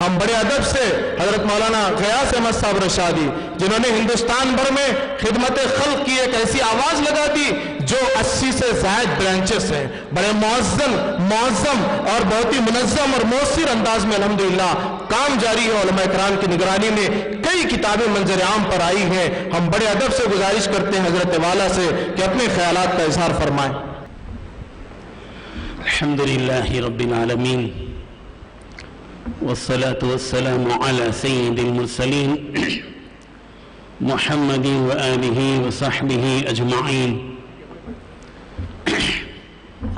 ہم بڑے ادب سے حضرت مولانا غیاث احمد صاحب رشادی جنہوں نے ہندوستان بھر میں خدمت خلق کی ایک ایسی آواز لگا دی جو 80 سے زائد برانچز ہیں، بڑے معظم اور بہت ہی منظم اور مؤثر انداز میں الحمدللہ کام جاری ہے۔ علماء کرام کی نگرانی میں کئی کتابیں منظر عام پر آئی ہیں۔ ہم بڑے ادب سے گزارش کرتے ہیں حضرت والا سے کہ اپنے خیالات کا اظہار فرمائیں۔ الحمدللہ رب العالمین والصلاة والسلام على سيد المرسلين محمد وآله وصحبه أجمعين،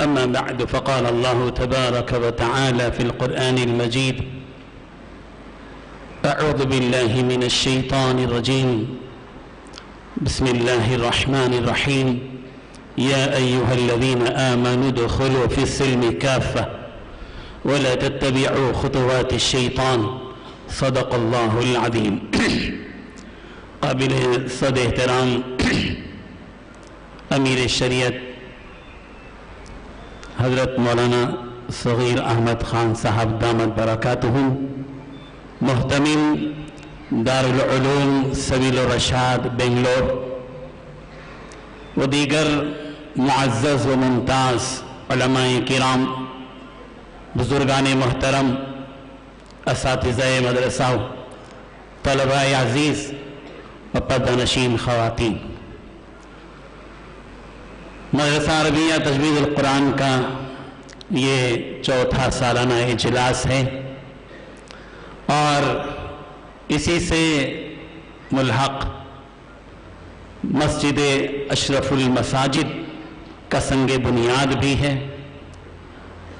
أما بعد، فقال الله تبارك وتعالى في القرآن المجيد: أعوذ بالله من الشيطان الرجيم، بسم الله الرحمن الرحيم، يا أيها الذين آمنوا ادخلوا في السلم كافة ولا تتبعوا خطوات الشیطان، صدق اللہ العظیم۔ قابل صد احترام امیر شریعت حضرت مولانا صغیر احمد خان صاحب دامت برکاتہم، محتمم دارالعلوم سبیل الرشاد بنگلور، و دیگر معزز و ممتاز علماء کرام، بزرگان محترم، اساتذہ مدرسہ، طلباء عزیز و پردہ نشین خواتین، مدرسہ عربیہ تجوید القرآن کا یہ چوتھا سالانہ اجلاس ہے، اور اسی سے ملحق مسجد اشرف المساجد کا سنگ بنیاد بھی ہے،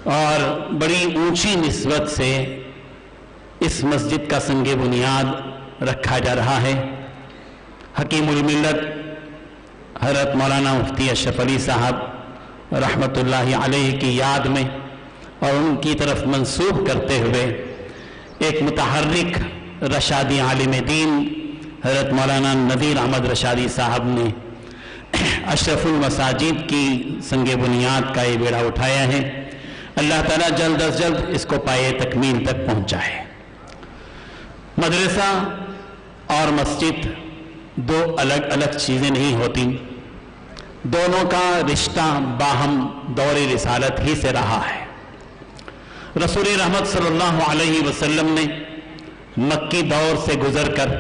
اور بڑی اونچی نسبت سے اس مسجد کا سنگ بنیاد رکھا جا رہا ہے۔ حکیم الملت حضرت مولانا مفتی اشرف علی صاحب رحمۃ اللہ علیہ کی یاد میں اور ان کی طرف منسوب کرتے ہوئے ایک متحرک رشادی عالم دین حضرت مولانا نذیر احمد رشادی صاحب نے اشرف المساجد کی سنگ بنیاد کا یہ بیڑا اٹھایا ہے۔ اللہ تعالیٰ جلد از جلد اس کو پائے تکمیل تک پہنچائے۔ مدرسہ اور مسجد دو الگ الگ چیزیں نہیں ہوتی، دونوں کا رشتہ باہم دور رسالت ہی سے رہا ہے۔ رسول رحمت صلی اللہ علیہ وسلم نے مکی دور سے گزر کر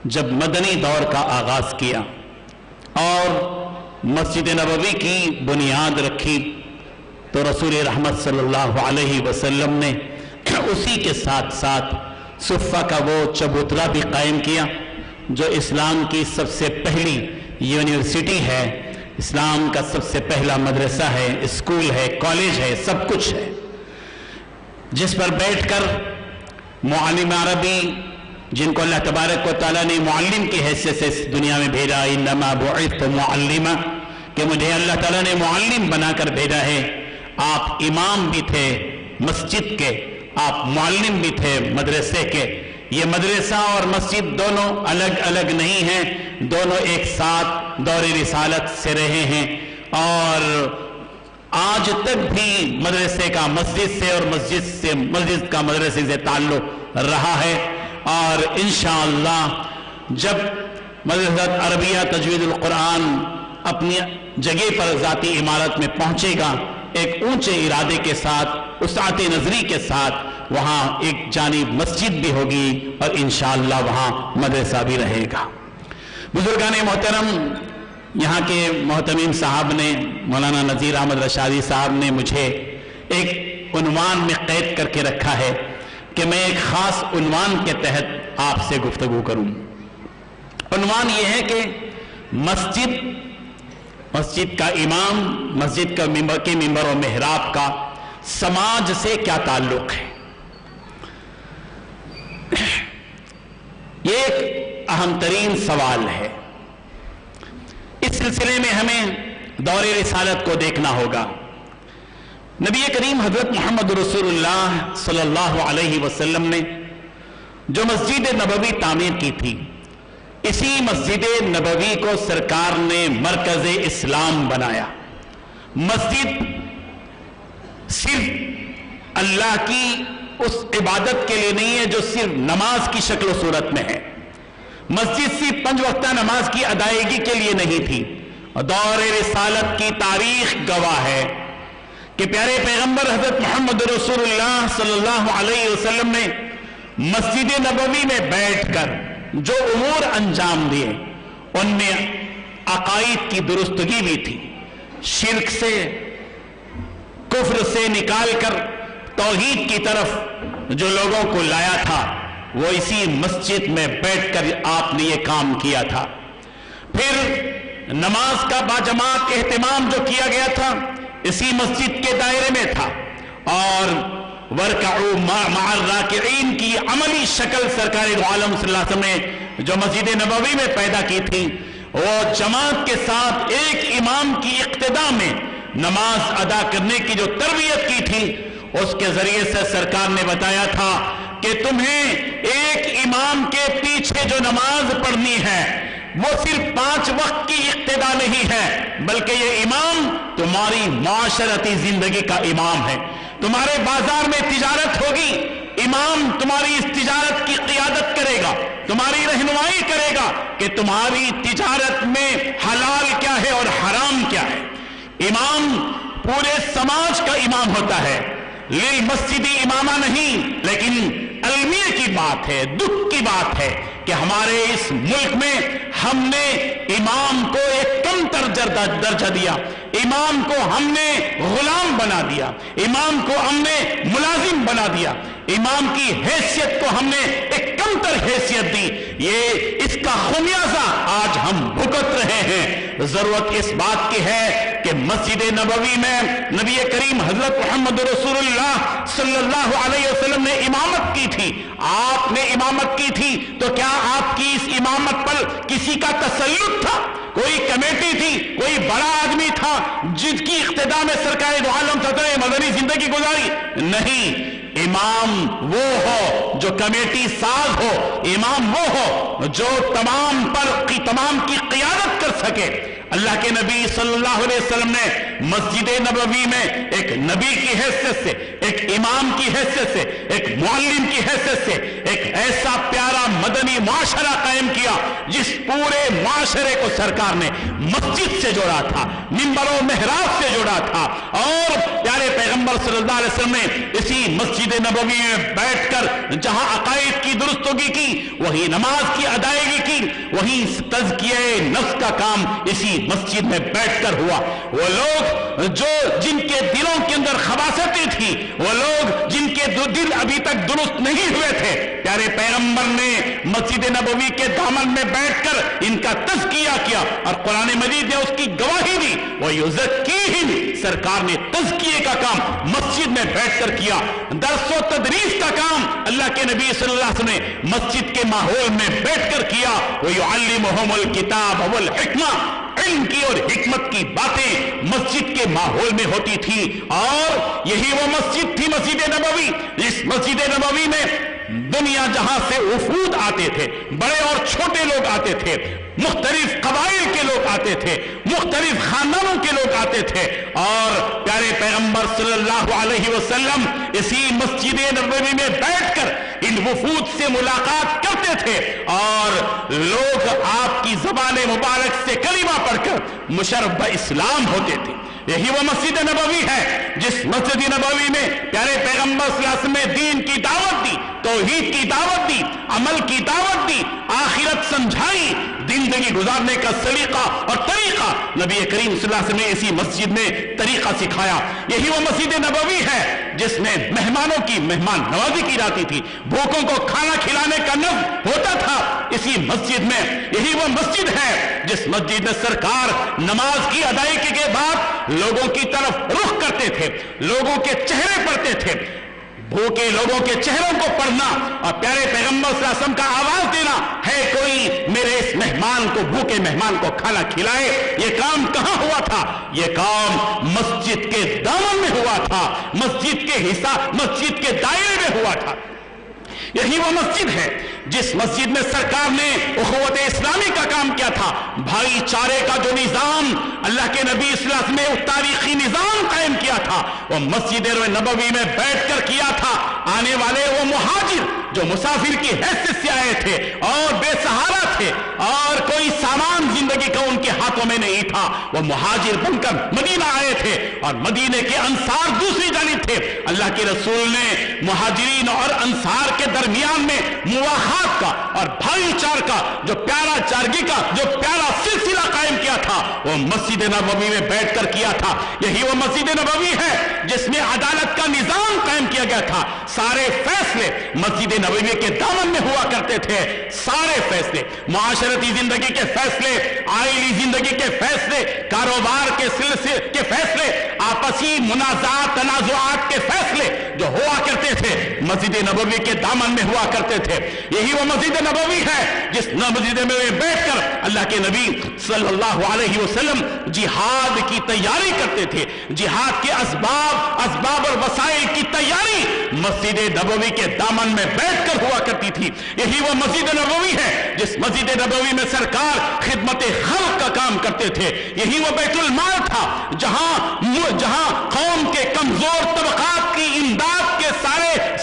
جب مدنی دور کا آغاز کیا اور مسجد نبوی کی بنیاد رکھی، تو رسول رحمت صلی اللہ علیہ وسلم نے اسی کے ساتھ ساتھ صفہ کا وہ چبوترا بھی قائم کیا جو اسلام کی سب سے پہلی یونیورسٹی ہے، اسلام کا سب سے پہلا مدرسہ ہے، اسکول ہے، کالج ہے، سب کچھ ہے، جس پر بیٹھ کر معلم عربی جن کو اللہ تبارک و تعالیٰ نے معلم کی حیثیت سے اس دنیا میں بھیجا، انما بعثت معلما، کہ مجھے اللہ تعالیٰ نے معلم بنا کر بھیجا ہے۔ آپ امام بھی تھے مسجد کے، آپ معلم بھی تھے مدرسے کے۔ یہ مدرسہ اور مسجد دونوں الگ الگ نہیں ہیں، دونوں ایک ساتھ دور رسالت سے رہے ہیں، اور آج تک بھی مدرسے کا مسجد سے اور مسجد کا مدرسے سے تعلق رہا ہے۔ اور انشاءاللہ جب مدرسہ عربیہ تجوید القرآن اپنی جگہ پر ذاتی عمارت میں پہنچے گا، ایک اونچے ارادے کے ساتھ، وسعت نظری کے ساتھ، وہاں ایک جانب مسجد بھی ہوگی اور انشاءاللہ وہاں مدرسہ بھی رہے گا۔ بزرگان محترم، یہاں کے محتمم صاحب نے، مولانا نذیر احمد رشادی صاحب نے مجھے ایک عنوان میں قید کر کے رکھا ہے کہ میں ایک خاص عنوان کے تحت آپ سے گفتگو کروں۔ عنوان یہ ہے کہ مسجد کا امام، مسجد کا ممبر و محراب کا سماج سے کیا تعلق ہے۔ یہ ایک اہم ترین سوال ہے۔ اس سلسلے میں ہمیں دور رسالت کو دیکھنا ہوگا۔ نبی کریم حضرت محمد رسول اللہ صلی اللہ علیہ وسلم نے جو مسجد نبوی تعمیر کی تھی، اسی مسجد نبوی کو سرکار نے مرکز اسلام بنایا۔ مسجد صرف اللہ کی اس عبادت کے لیے نہیں ہے جو صرف نماز کی شکل و صورت میں ہے. مسجد صرف 5 وقتہ نماز کی ادائیگی کے لیے نہیں تھی. دور رسالت کی تاریخ گواہ ہے کہ پیارے پیغمبر حضرت محمد رسول اللہ صلی اللہ علیہ وسلم نے مسجد نبوی میں بیٹھ کر جو امور انجام دیے ان میں عقائد کی درستگی بھی تھی. شرک سے، کفر سے نکال کر توحید کی طرف جو لوگوں کو لایا تھا وہ اسی مسجد میں بیٹھ کر آپ نے یہ کام کیا تھا. پھر نماز کا باجماعت اہتمام جو کیا گیا تھا اسی مسجد کے دائرے میں تھا، اور وَارْكَعُوا مَعَ الرَّاكِعِينَ کی عملی شکل سرکار دو عالم صلی اللہ علیہ وسلم نے جو مسجد نبوی میں پیدا کی تھی، وہ جماعت کے ساتھ ایک امام کی اقتداء میں نماز ادا کرنے کی جو تربیت کی تھی، اس کے ذریعے سے سرکار نے بتایا تھا کہ تمہیں ایک امام کے پیچھے جو نماز پڑھنی ہے وہ صرف 5 وقت کی اقتداء نہیں ہے، بلکہ یہ امام تمہاری معاشرتی زندگی کا امام ہے. تمہارے بازار میں تجارت ہوگی، امام تمہاری اس تجارت کی قیادت کرے گا، تمہاری رہنمائی کرے گا کہ تمہاری تجارت میں حلال کیا ہے اور حرام کیا ہے. امام پورے سماج کا امام ہوتا ہے. للمسجدی امامہ نہیں، لیکن المیہ کی بات ہے، دکھ کی بات ہے کہ ہمارے اس ملک میں ہم نے امام کو ایک کمتر درجہ دیا، امام کو ہم نے غلام بنا دیا، امام کو ہم نے ملازم بنا دیا، امام کی حیثیت کو ہم نے ایک کمتر حیثیت دی. یہ اس کا خمیازہ آج ہم بھگت رہے ہیں. ضرورت اس بات کی ہے کہ مسجد نبوی میں نبی کریم حضرت محمد رسول اللہ صلی اللہ علیہ وسلم نے امامت کی تھی. آپ نے امامت کی تھی تو کیا آپ کی اس امامت پر کسی کا تسلط تھا؟ کوئی کمیٹی تھی، کوئی بڑا آدمی تھا جس کی اقتداء میں سرکار دو عالم صلی اللہ علیہ وسلم نے مدنی زندگی گزاری؟ نہیں. امام وہ ہو جو کمیٹی ساز ہو، امام وہ ہو جو تمام کی قیادت کر سکے. اللہ کے نبی صلی اللہ علیہ وسلم نے مسجد نبوی میں ایک نبی کی حیثیت سے، ایک امام کی حیثیت سے، ایک معلم کی حیثیت سے ایک ایسا پیارا مدنی معاشرہ قائم کیا جس پورے معاشرے کو سرکار نے مسجد سے جوڑا تھا، منبر و محراب سے جوڑا تھا. اور پیارے پیغمبر صلی اللہ علیہ وسلم نے اسی مسجد نبوی میں بیٹھ کر جہاں عقائد کی درستگی کی، وہی نماز کی ادائیگی کی، وہی تزکیہ نفس کا کام اسی مسجد میں بیٹھ کر ہوا. وہ لوگ جن کے دلوں کے اندر خباثتیں تھیں، وہ لوگ جن کے دل ابھی تک درست نہیں ہوئے تھے، پیارے پیغمبر نے مسجد نبوی کے دامن میں بیٹھ کر ان کا تزکیہ کیا، اور قرآن مجید نے اس کی گواہی دی. وَيُزَكِّيهِمْ سرکار نے تزکیے کا کام مسجد میں بیٹھ کر کیا. درس و تدریس کا کام اللہ کے نبی صلی اللہ علیہ وسلم نے مسجد کے ماحول میں بیٹھ کر کیا. وَيُعَلِّمُهُمُ الْكِتَابَ وَالْحِكْمَةَ علم کی اور حکمت کی باتیں مسجد کے ماحول میں ہوتی تھی. اور یہی وہ مسجد تھی مسجد نبوی. اس مسجد نبوی میں دنیا جہاں سے وفود آتے تھے، بڑے اور چھوٹے لوگ آتے تھے، مختلف قبائل کے لوگ آتے تھے، مختلف خاندانوں کے لوگ آتے تھے، اور پیارے پیغمبر صلی اللہ علیہ وسلم اسی مسجد نبوی میں بیٹھ کر ان وفود سے ملاقات کرتے تھے، اور لوگ آپ کی زبان مبارک سے کلمہ پڑھ کر مشرف اسلام ہوتے تھے. یہی وہ مسجد نبوی ہے جس مسجد نبوی میں پیارے پیغمبر صلی اللہ علیہ وسلم نے دین کی دعوت دی، توحید کی دعوت دی، عمل کی دعوت دی، آخرت سمجھائی، زندگی گزارنے کا سلیقہ اور طریقہ نبی کریم صلی اللہ علیہ وسلم نے اسی مسجد میں طریقہ سکھایا. یہی وہ مسجد نبوی ہے جس میں مہمانوں کی مہمان نوازی کی جاتی تھی، بھوکوں کو کھانا کھلانے کا نظم ہوتا تھا اسی مسجد میں. یہی وہ مسجد ہے جس مسجد میں سرکار نماز کی ادائیگی کے بعد لوگوں کی طرف رخ کرتے تھے، لوگوں کے چہرے پڑھتے تھے. بھوکے لوگوں کے چہروں کو پڑھنا اور پیارے پیغمبر صلی اللہ علیہ وسلم کا آواز دینا، ہے کوئی میرے اس مہمان کو، بھوکے مہمان کو کھانا کھلائے. یہ کام کہاں ہوا تھا؟ یہ کام مسجد کے دامن میں ہوا تھا، مسجد کے حصہ، مسجد کے دائرے میں ہوا تھا. यही वो मस्जिद है जिस मस्जिद में सरकार ने उखवत इस्लामी का काम किया था, भाईचारे का जो निजाम अल्लाह के नबी सल्लल्लाहु अलैहि वसल्लम ने तारीखी निजाम कायम किया था, वो मस्जिद नबवी में बैठकर किया था। आने वाले वो मुहाजिर जो मुसाफिर की हैसियत से आए थे और बेसहारा थे और कोई सामान जिंदगी का उनके हाथों में नहीं था, वो मुहाजिर बनकर मदीना आए थे और मदीने के अंसार दूसरी जानिब थे। अल्लाह के रसूल ने मुहाजिरीन और अंसार के दरमियान में मुवाहात का और भाईचार का जो प्यारा चारगी का जो प्यारा सिलसिला कायम किया था, वो मस्जिद नबवी में बैठकर किया था। यही वो मस्जिद नबवी है जिसमें अदालत का निजाम कायम किया गया था। सारे फैसले मस्जिद नबवी के दामन में हुआ करते थे। सारे फैसले, मुआशरती जिंदगी के फैसले, आइली जिंदगी के फैसले, कारोबार के सिलसिले के फैसले, आपसी मुनाजात तनाजुआत के फैसले जो हुआ करते थे मस्जिद नबवी के दामन में हुआ करते थे। यही वो मस्जिद नबवी है जिस मस्जिद में बैठकर अल्लाह के नबी सल्लल्लाहु अलैहि वसल्लम जिहाद की तैयारी करते थे। जिहाद के असबाब और वसाइल की तैयारी मस्जिद नबवी के दामन में बैठकर हुआ करती थी। यही वो मस्जिद नबवी है जिस मस्जिद नबवी में सरकार खिदमत खल्क का काम करते थे। यही वो बैतुल माल था जहां कौम के कमजोर तबकात की इमदाद के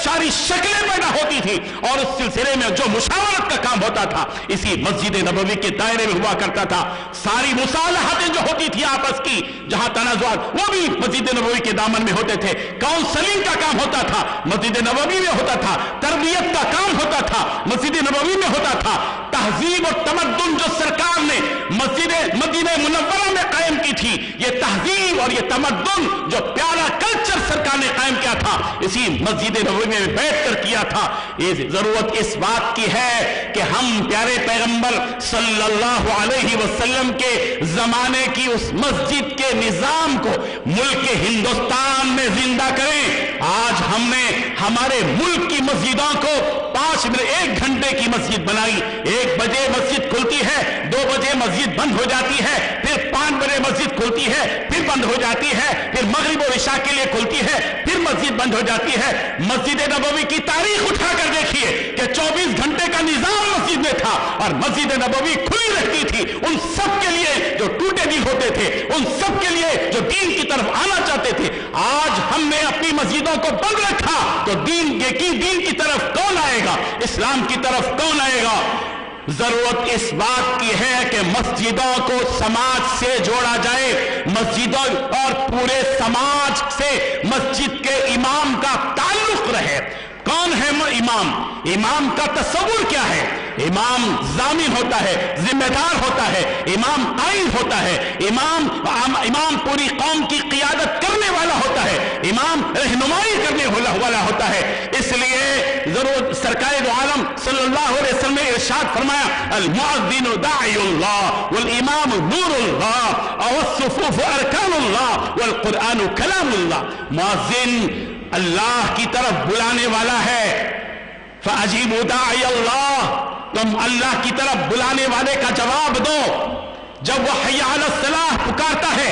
सारी शक्लें पैदा होती थी और उस सिलसिले में जो मुशावरत का काम होता था इसी मस्जिद नबवी के दायरे में हुआ करता था। सारी मुसालहतें जो होती थी आपस की, जहां तनाज़ुआत, वो भी मस्जिद नबवी के दामन में होते थे। काउंसलिंग का काम होता था मस्जिद नबवी में होता था। तरबियत का काम होता था मस्जिद नबवी में होता था। तहजीब और तमद्दुन जो सरकार ने मदीना मुनव्वरा में कायम की थी, ये तहजीब और ये तमद्दुन जो प्यारा कल्चर सरकार ने कायम किया था, इसी मस्जिद नबवी में बैठकर किया था। ये जरूरत इस बात की है कि हम प्यारे पैगंबर सल्लल्लाहु अलैहि वसल्लम के जमाने की उस मस्जिद के निजाम को मुल्क हिंदुस्तान में जिंदा करें। आज हमने हमारे मुल्क की मस्जिदों को 5 मिनट 1 घंटे की मस्जिद बनाई। 1 बजे मस्जिद खुलती है, 2 बजे मस्जिद बंद हो जाती है, फिर 5 बजे मस्जिद खुलती है, फिर बंद हो जाती है, फिर मगरिब और इशा के लिए खुलती है, फिर मस्जिद बंद हो जाती है। मस्जिद नबवी की तारीख उठाकर देखिए कि 24 घंटे का निजाम मस्जिद में था और मस्जिद नबवी खुली रहती थी उन सब के लिए जो टूटे दिल होते थे, उन सब के लिए जो दीन की तरफ आना चाहते थे। आज हमने अपनी मस्जिदों को बंद रखा तो दीन की तरफ कौन आएगा, इस्लाम की तरफ कौन आएगा। जरूरत इस बात की है कि मस्जिदों को समाज से जोड़ा जाए, मस्जिदों और पूरे समाज से मस्जिद के इमाम का ताल्लुक रहे। कौन है इमाम? इमाम का तस्वुर क्या है? इमाम जामिन होता है, जिम्मेदार होता है, इमाम कायद होता है, इमाम पूरी कौम की क़ियादत करने वाला होता है, इमाम रहनुमाई करने वाला होता है। इसलिए जरूर सरकार दो आलम सल्लल्लाहु अलैहि वसल्लम ने इरशाद फरमाया, अल मुअज़्ज़िनु दाइयुल्लाह वल इमाम नूरुल्लाह व अस्सुफूफ अरकानुल्लाह वल कुरआनु कलामुल्लाह। मुअज़्ज़िन अल्लाह की तरफ बुलाने वाला है। फअजीबू दाई अल्लाह, तुम अल्लाह की तरफ बुलाने वाले का जवाब दो। जब वह हय्या अला सलाह पुकारता है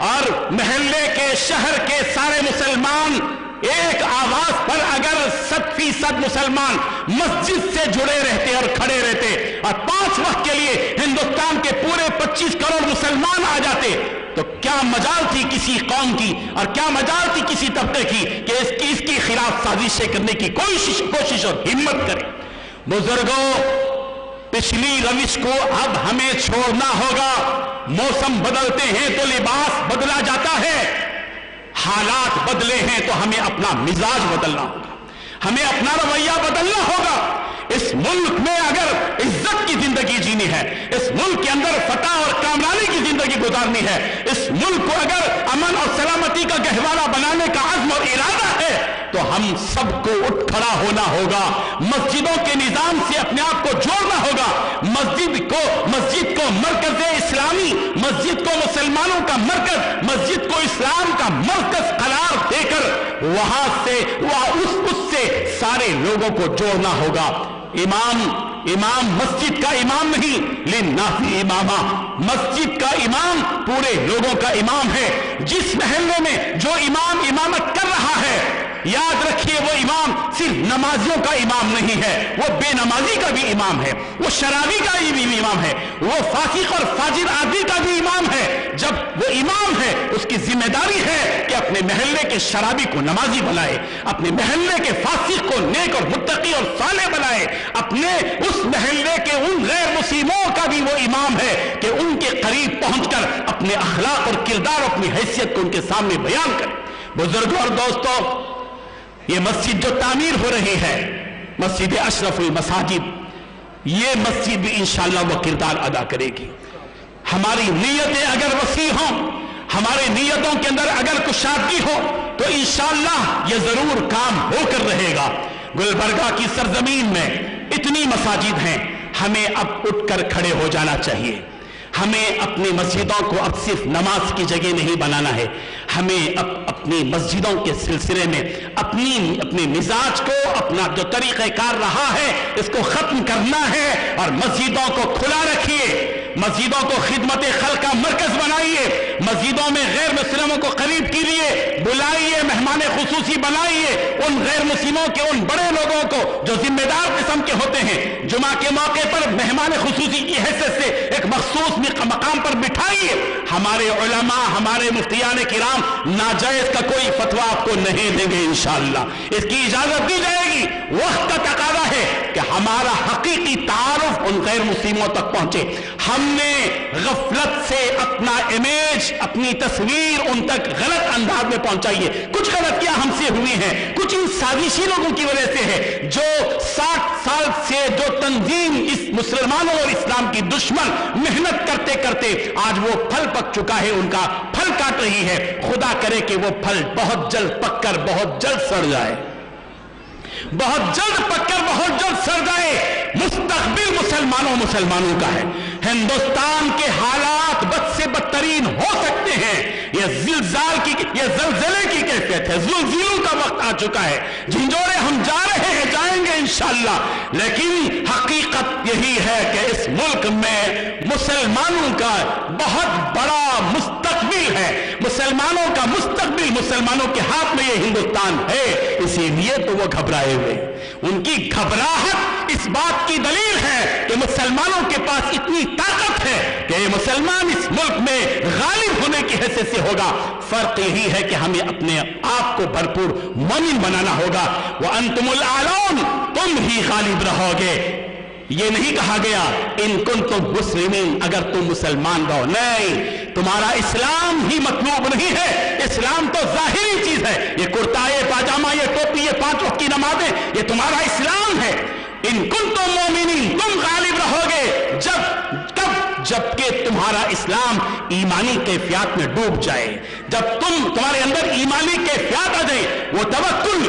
और महल्ले के शहर के सारे मुसलमान एक आवाज पर अगर 100% मुसलमान मस्जिद से जुड़े रहते और खड़े रहते और 5 वक्त के लिए हिंदुस्तान के पूरे 25 करोड़ मुसलमान आ जाते, तो क्या मजाल थी किसी कौम की और क्या मजाल थी किसी तबके की कि इसकी खिलाफ साजिशें करने की कोशिश और हिम्मत करे। बुजुर्गों, पिछली रविश को अब हमें छोड़ना होगा। मौसम बदलते हैं तो लिबास बदला जाता है, हालात बदले हैं तो हमें अपना मिजाज बदलना होगा, हमें अपना रवैया बदलना होगा। इस मुल्क में अगर इज्जत की जिंदगी जीनी है, इस मुल्क के अंदर फतह और कामरानी की जिंदगी गुजारनी है, इस मुल्क को अगर अमन और सलामती का गहवारा बनाने का अज़्म और इरादा है, तो हम सबको उठ खड़ा होना होगा। मस्जिदों के निजाम से अपने आप को जोड़ना होगा। मस्जिद को मरकज़ इस्लामी, मस्जिद को मुसलमानों का मरकज, मस्जिद को इस्लाम का मरकज करार देकर वहां से उससे सारे लोगों को जोड़ना होगा। इमाम मस्जिद का इमाम नहीं, लिन्नासी इमामा, मस्जिद का इमाम पूरे लोगों का इमाम है। जिस महल्ले में जो इमाम इमामत कर रहा है याद रखिए वो इमाम सिर्फ नमाजियों का इमाम नहीं है, वो बेनमाजी का भी इमाम है, वो शराबी का भी इमाम है, वो फासिक और फाजिर आदमी का भी इमाम है। जब वो इमाम है उसकी जिम्मेदारी है कि अपने महल्ले के शराबी को नमाजी बनाए, अपने महल्ले के फासिक को नेक और मुत्तकी और साले बनाए, अपने उस महल्ले के उन गैर मुस्लिमों का भी वो इमाम है कि उनके करीब पहुंचकर अपने अखलाक और किरदार, अपनी हैसियत को उनके सामने बयान करे। बुजुर्गों और दोस्तों, ये मस्जिद जो तामीर हो रही है, मस्जिद अशरफुल मसाजिद, ये मस्जिद भी इंशाअल्लाह वो किरदार अदा करेगी। हमारी नीयतें अगर वसी हों, हमारे नीयतों के अंदर अगर कुशादगी हो, तो इंशाअल्लाह ये जरूर काम होकर रहेगा। गुलबर्गा की सरजमीन में इतनी मसाजिद हैं, हमें अब उठकर खड़े हो जाना चाहिए। हमें अपनी मस्जिदों को अब सिर्फ नमाज की जगह नहीं बनाना है, हमें अब अपनी मस्जिदों के सिलसिले में अपने मिजाज को, अपना जो तरीक़ेकार रहा है, इसको खत्म करना है और मस्जिदों को खुला रखिए, मस्जिदों को खिदमत खल्क़ का मरकज बनाइए, मस्जिदों में गैर मुस्लिमों को करीब कीजिए, बुलाइए, मेहमान खुसूसी बनाइए, उन गैर मुस्लिमों के उन बड़े लोगों को जो जिम्मेदार किस्म के होते हैं, जुमा के मौके पर मेहमान खुसूसी की हैसियत से एक मखसूस मकाम पर बिठाइए। हमारे उलमा, हमारे मुफ्तियान किराम नाजायज का कोई फतवा आपको नहीं देंगे इंशाअल्लाह, इसकी इजाजत दी जाएगी। वक्त का तकाजा है कि हमारा हकीकी तारुफ उन गैर मुस्लिमों तक पहुंचे। हमने गफलत से अपना इमेज, अपनी तस्वीर उन तक गलत अंदाज में पहुंचाई है। कुछ गलतियां हमसे हुई हैं, कुछ इन साजिशी लोगों की वजह से है जो 60 साल से जो तंजीम इस मुसलमानों और इस्लाम की दुश्मन मेहनत करते करते आज वो फल पक चुका है, उनका फल काट रही है। खुदा करे कि वो फल बहुत जल्द पककर बहुत जल्द सड़ जाए, बहुत जल्द पककर बहुत जल्द सड़ जाए। मुस्तकबिल मुसलमानों का है। हिंदुस्तान के हालात बद से बदतरीन हो सकते हैं। ये ज़लज़ले की कैफियत है, ज़ुल्ज़ुलों का वक्त आ चुका है। झिंझोरे हम जा रहे हैं, जाएंगे इंशाअल्लाह, लेकिन हकीकत यही है कि इस मुल्क में मुसलमानों का बहुत बड़ा मुस्तकबिल है। मुसलमानों का मुस्तकबिल मुसलमानों के हाथ में ये हिंदुस्तान है, इसीलिए तो वो घबराए हुए। उनकी घबराहट इस बात की दलील है कि मुसलमानों के पास इतनी ताकत है कि मुसलमान इस मुल्क में गालिब होने की हैसियत से होगा। फर्क यही है कि हमें अपने आप को भरपूर मोमिन बनाना होगा। वो अंतुमुल आलौन, तुम ही गालिब रहोगे। ये नहीं कहा गया इन कुंतुम मुस्लिमीन, अगर तुम मुसलमान रहो, नहीं, तुम्हारा इस्लाम ही मतलूब नहीं है। इस्लाम तो जाहिरी चीज है, ये कुर्ता, ये पाजामा, ये टोपी, ये 5 वक्त की नमाजें, ये तुम्हारा इस्लाम है। इन कुंतुम मोमिनीन, तुम गालिब रहोगे जबकि तुम्हारा इस्लाम ईमानी कैफियत में डूब जाए, जब तुम्हारे अंदर ईमानी कैफियत आ जाए, वो तवक्कुल,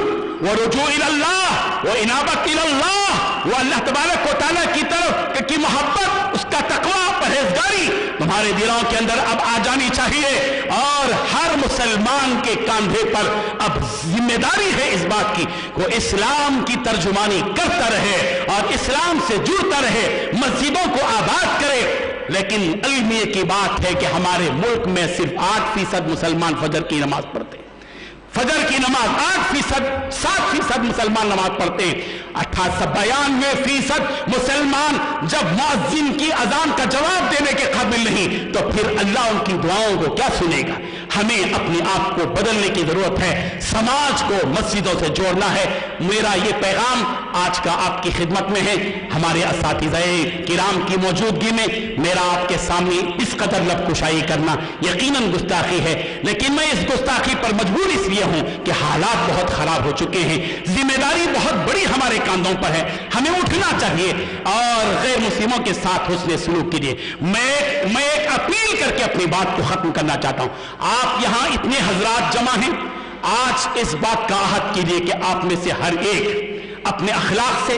वो रुजू इल्लाह, वो इनाबत इल्लाह, वो अल्लाह तबारक व तआला की तरफ की मोहब्बत, उसका तकवा, परहेजगारी तुम्हारे दिलों के अंदर अब आ जानी चाहिए। और हर मुसलमान के कंधे पर अब जिम्मेदारी है इस बात की वो इस्लाम की तर्जुमानी करता रहे और इस्लाम से जुड़ता रहे, मस्जिदों को आबाद करे। लेकिन अलमिए की बात है कि हमारे मुल्क में सिर्फ 8% मुसलमान फजर की नमाज पढ़ते हैं। फजर की नमाज 8%, 7% मुसलमान नमाज पढ़ते हैं। 92% मुसलमान जब मुअज्जिन की अजान का जवाब देने के काबिल नहीं, तो फिर अल्लाह उनकी दुआओं को क्या सुनेगा। हमें अपने आप को बदलने की जरूरत है, समाज को मस्जिदों से जोड़ना है। मेरा ये पैगाम आज का आपकी खिदमत में है। हमारे असातिज़ाए किराम की मौजूदगी में मेरा आपके सामने इस कदर लबकुशाई करना यकीनन गुस्ताखी है, लेकिन मैं इस गुस्ताखी पर मजबूर इसलिए हूं कि हालात बहुत खराब हो चुके हैं। जिम्मेदारी बहुत बड़ी हमारे कांधों पर है, हमें उठना चाहिए और गैर मुस्लिमों के साथ हुस्न सलूक कीजिए। मैं एक अपील करके अपनी बात को खत्म करना चाहता हूं। आप यहां इतने हजरात जमा हैं, आज इस बात का आहद कीजिए कि आप में से हर एक अपने अखलाक से,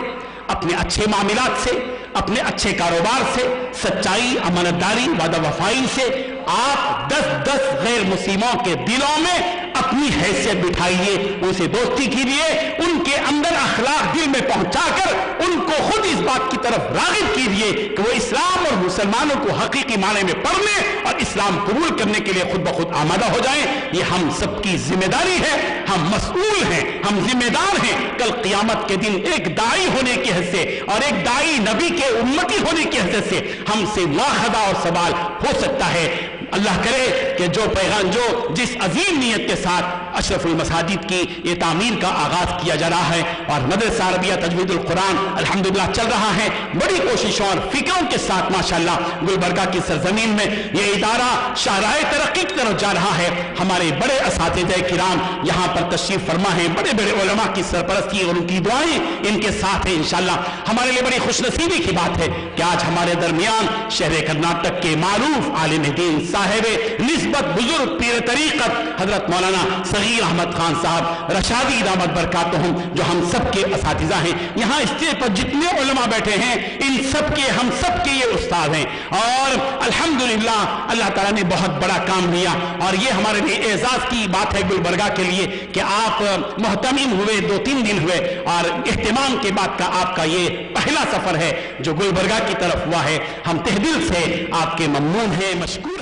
अपने अच्छे मामलात से, अपने अच्छे कारोबार से, सच्चाई, अमानतदारी, वादा वफाई से आप 10-10 गैर मुस्लिमों के दिलों में अपनी हैसियत बिठाइए, उनसे दोस्ती कीजिए, उनके अंदर अखलाक दिल में पहुंचाकर उनको खुद इस बात की तरफ रागिब कीजिए कि वो इस्लाम और मुसलमानों को हकीकी माने में पढ़ने और इस्लाम कबूल करने के लिए खुद ब खुद आमादा हो जाएं। ये हम सबकी जिम्मेदारी है, हम मसऊल हैं, हम जिम्मेदार हैं। कल क़यामत के दिन एक दाई होने की हैसियत से और एक दाई नबी के उम्मती होने की हैसियत से हमसे मुआखदा और सवाल हो सकता है। अल्लाह करे कि जो पैगाम जो जिस अजीम नीयत के साथ अशरफुल मसाजिद की ये तामीर का आगाज किया जा रहा है और मदरसा अरबिया तजवीदुल कुरान अल्हम्दुलिल्लाह चल रहा है, बड़ी कोशिशों और फिक्रों के साथ माशाअल्लाह गुलबर्गा की सरजमीन में ये इदारा शाहराए तरक्की की तरफ जा रहा है। हमारे बड़े असातिज़े किराम यहाँ पर तशरीफ फरमा है, बड़े बड़े उलमा की सरपरस्ती और उनकी दुआएं इनके साथ है। इंशाअल्लाह हमारे लिए बड़ी खुशनसीबी की बात है कि आज हमारे दरमियान शहर कर्नाटक के मारूफ आलिम दीन साहिब निस्बत बुजुर्ग पीर तरीक़त हजरत मौलाना सगीर अहमद खान साहब रशादी दामत बरकातुहुम जो हम सबके असातिज़ा हैं। यहाँ स्टेज पर जितने उलमा बैठे हैं इन सबके हम सबके ये उस्ताद हैं और अल्हम्दुलिल्लाह अल्लाह ताला ने बहुत बड़ा काम लिया और ये हमारे लिए एजाज की बात है गुलबर्गा के लिए कि आप मोहतमिम हुए, 2-3 दिन हुए और इह्तिमाम के बाद का आपका ये पहला सफर है जो गुलबर्गा की तरफ हुआ है। हम तहे दिल से आपके ममनून हैं, मशकूर